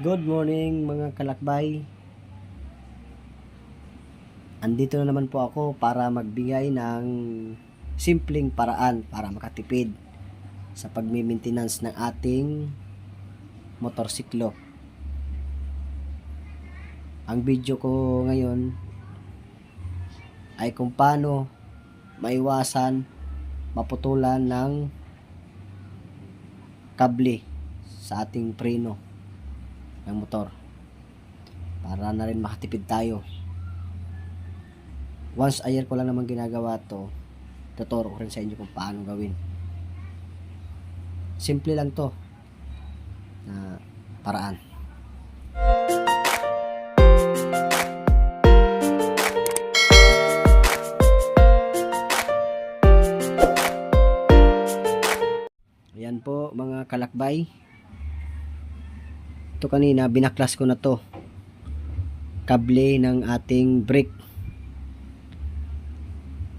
Good morning mga kalakbay. Andito na naman po ako para magbigay ng simpleng paraan para makatipid sa pagmi-maintenance ng ating motorsiklo. Ang video ko ngayon ay kung paano maiwasan maputulan ng kable sa ating preno ng motor para na rin makatipid tayo. Once a year ko lang naman ginagawa to, tuturo ko rin sa inyo kung paano gawin. Simple lang to na paraan. Ayan po mga kalakbay, ito kanina binaklas ko na to, kable ng ating brake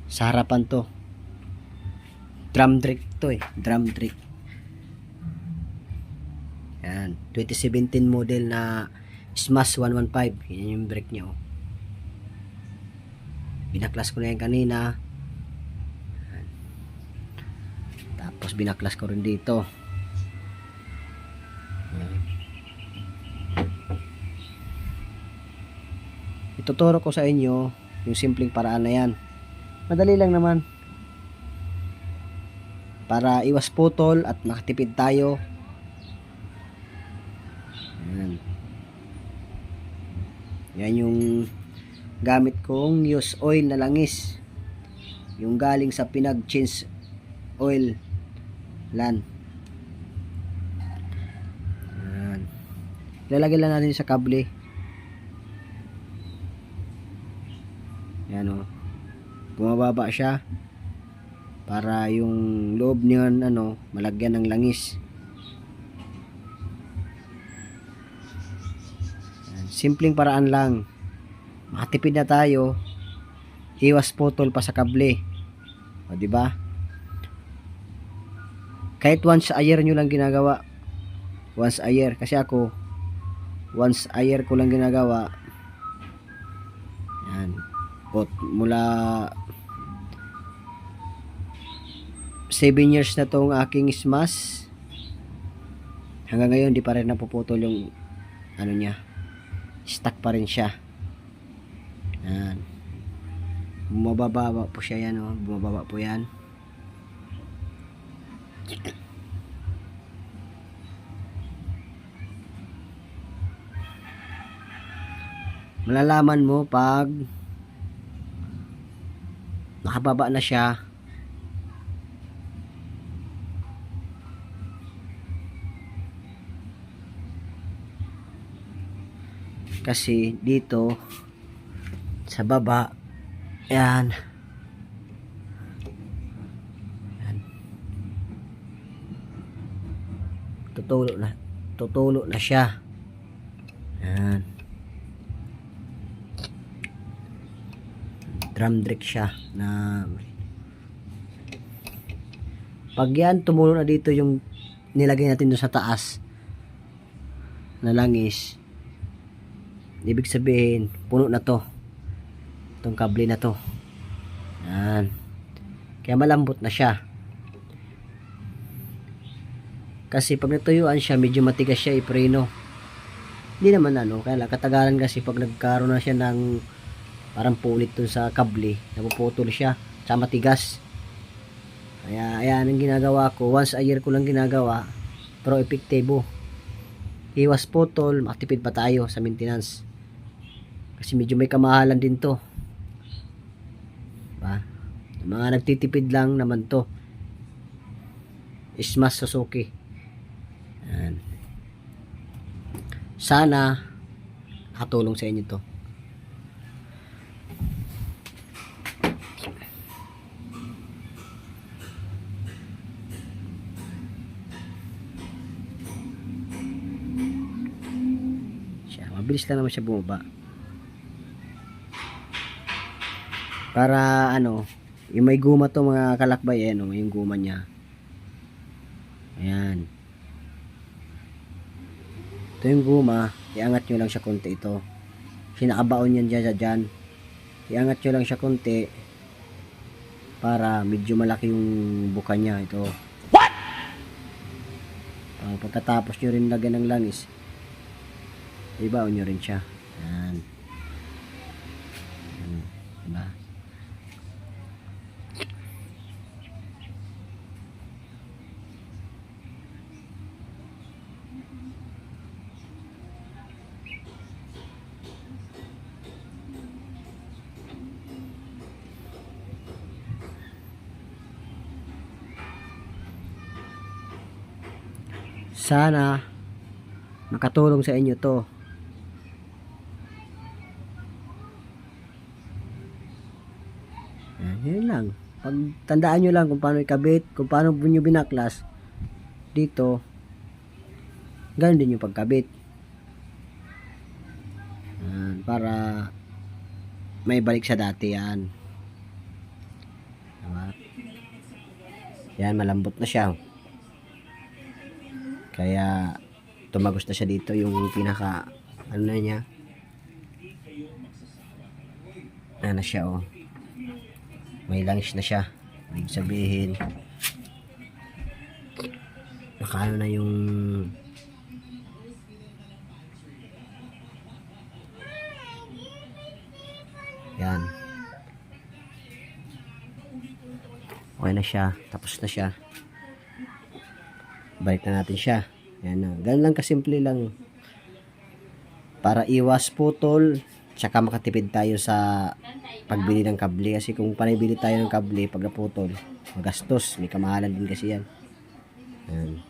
sa harapan to. Drum brake to drum brake. Yan, 2017 model na Smash 115. Yan yung brake niya Binaklas ko na yan kanina. Yan. Tapos binaklas ko rin dito. Yan. Ituturo ko sa inyo yung simpleng paraan na yan. Madali lang naman para iwas putol at makatipid tayo. Yan. Yan yung gamit kong use oil na langis, yung galing sa Pinag Change Oil Lan. Yan. Lalagay lang natin sa kable. Yan bumababa siya para yung loob niyan malagyan ng langis. Yan. Simpleng paraan lang, makatipid na tayo, iwas putol pa sa kable. Di ba? Kahit once a year nyo lang ginagawa, once a year, kasi ako once a year ko lang ginagawa. Yan, mula 7 years na tong aking Smash, hanggang ngayon di pa rin napuputol yung niya, stuck pa rin siya. Yan, bumababa po siya. Yan bumababa po yan. Malalaman mo pag nakababa na siya. Kasi dito sa baba, yan, tutulo na siya. Yan, drum brake siya na pag yan tumulo na dito yung nilagay natin doon sa taas na langis, ibig sabihin puno na to, itong kable na to. Yan, kaya malambot na siya. Kasi pag natuyuan siya, medyo matigas siya ipreno. Hindi naman kaya katagalan kasi pag nagkaroon na siya ng parang punit dun sa kable, napuputol siya, sa matigas. Kaya ayan ang ginagawa ko, once a year ko lang ginagawa, pero epektibo. Iwas putol, makatipid pa tayo sa maintenance. Kasi medyo may kamahalan din to. Diba? Mga nagtitipid lang naman to. Smash Suzuki. Yan. Sana nakatulong sa inyo to. Mabilis lang naman siya bumaba. Para yung may guma to mga kalakbay, yung guma niya. Ayan. Ito yung guma, iangat nyo lang siya konti ito. Sinakabaon yan dyan. Iangat nyo lang siya konti para medyo malaki yung buka niya. Ito. What? Pagkatapos nyo rin lagyan ng langis, ibaon nyo rin siya. Yan. Diba? Sana makatulong sa inyo to. Yun lang. Pagtandaan nyo lang kung paano ikabit, kung paano nyo binaklas dito, ganun din yung pagkabit. Para may balik sa dati yan. Diba? Yan, malambot na siya. Kaya tumagos na siya dito yung pinaka ano na niya. Ano na siya, oh. May langis na siya. Ibig sabihin nakaano na yung yan. Okay na siya. Tapos na siya. Balik na natin siya. Yan na. Ganun lang kasimple lang. Para iwas putol, tsaka makatipid tayo sa pagbili ng kable. Kasi kung panibili tayo ng kable pag naputol, magastos. May kamahalan din kasi yan. Yan.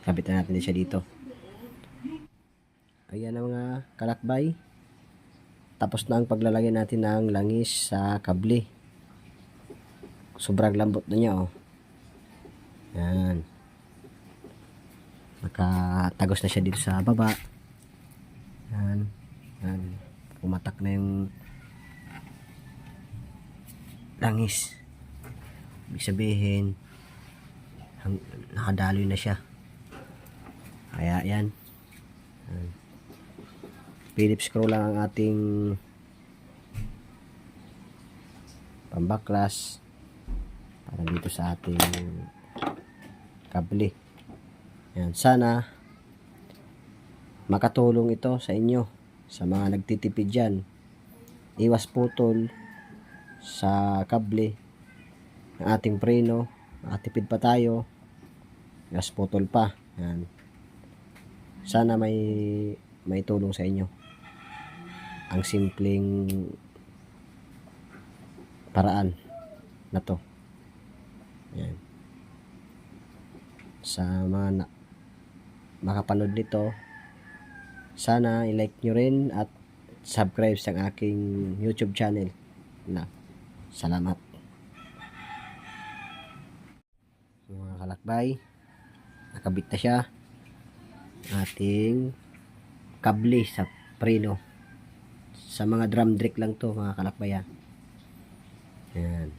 Kabit na natin siya dito. Ayan na mga kalakbay. Tapos na ang paglalagay natin ng langis sa kable. Sobrang lambot na niya, oh. Yan. Nakatagos na siya dito sa baba. Yan. Yan. Pumatak na yung langis. Ibig sabihin nakadaloy na siya. Kaya yan. Yan. Phillips screw lang ang ating pambaklas para dito sa ating kable. Yan, sana makatulong ito sa inyo, sa mga nagtitipid dyan. Iwas putol sa kable ng ating preno. Nakatipid pa tayo, iwas putol pa. Yan. Sana may tulong sa inyo ang simpleng paraan na to. Yan. Sa mga makapanood nito, sana i-like nyo rin at subscribe sa aking YouTube channel. Salamat. Mga kalakbay, nakabit na siya ating kable sa preno. Sa mga drum brake lang to, mga kalakbayan. Yan.